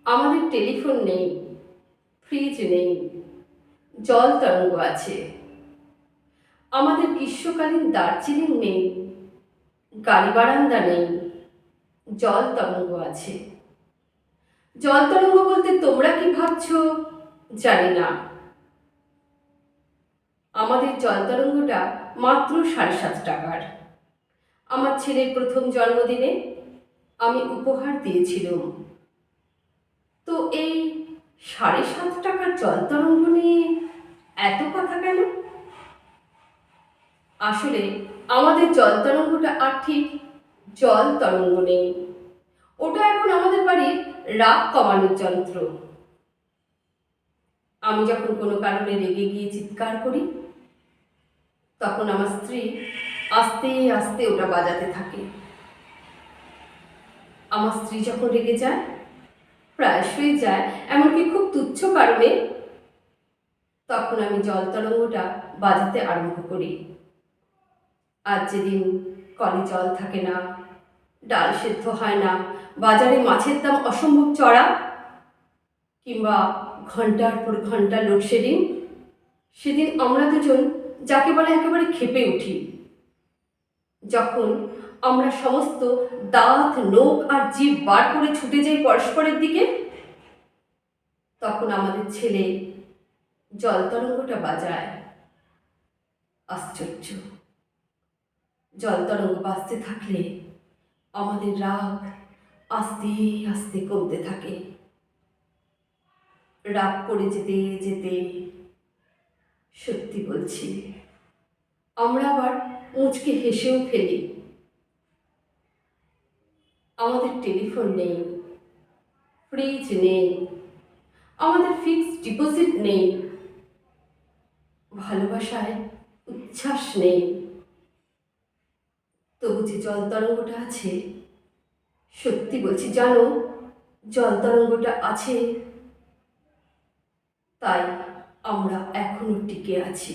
আমাদের টেলিফোন নেই, ফ্রিজ নেই, জল তরঙ্গ আছে। আমাদের গ্রীষ্মকালীন দার্জিলিং নেই, গাড়ি বারান্দা নেই, জল তরঙ্গ আছে। জল তরঙ্গ বলতে তোমরা কি ভাবছো জানি না। আমাদের জল তরঙ্গটা মাত্র 7.5 টাকার। আমার ছেলের প্রথম জন্মদিনে আমি উপহার দিয়েছিলাম। তো এই 7.5 টাকার জল তরঙ্গ নিয়ে এত কথা কেন? আসলে আমাদের জল তরঙ্গটা আর ঠিক জল তরঙ্গ নেই, ওটা এখন আমাদের বাড়ির রাগ কমানোর যন্ত্র। আমি যখন কোনো কারণে রেগে গিয়ে চিৎকার করি, তখন আমার স্ত্রী আস্তে আস্তে ওটা বাজাতে থাকে। আমার স্ত্রী যখন রেগে যায়, প্রায়শই যায়, এমনকি খুব তুচ্ছ কারণে, তখন আমি জল তরঙ্গটা বাজাতে আরম্ভ করি। আর যেদিন কলে জল থাকে না, ডাল সেদ্ধ হয় না, বাজারে মাছের দাম অসম্ভব চড়া, কিংবা ঘন্টার পর ঘন্টা লোডশেডিং, সেদিন আমরা দুজন যাকে বলে একেবারে ক্ষেপে উঠি। যখন আমরা সমস্ত দাঁত, নখ আর জিভ বার করে ছুটে যাই পরস্পরের দিকে, তখন আমাদের ছেলে জল তরঙ্গটা বাজায়। আশ্চর্য, জল তরঙ্গ বাজতে থাকলে আমাদের রাগ আস্তে আস্তে কমতে থাকে। রাগ করে যেতে যেতে, সত্যি বলছি, আমরা আবার মুচকে হেসেও ফেলি। আমাদের টেলিফোন নেই, ফ্রিজ নেই, আমাদের ফিক্সড ডিপোজিট নেই, ভালোবাসায় উচ্ছ্বাস নেই, তবু যে জল তরঙ্গটা আছে, সত্যি বলছি জানো, জল তরঙ্গটা আছে, তাই আমরা এখনো টিকে আছি।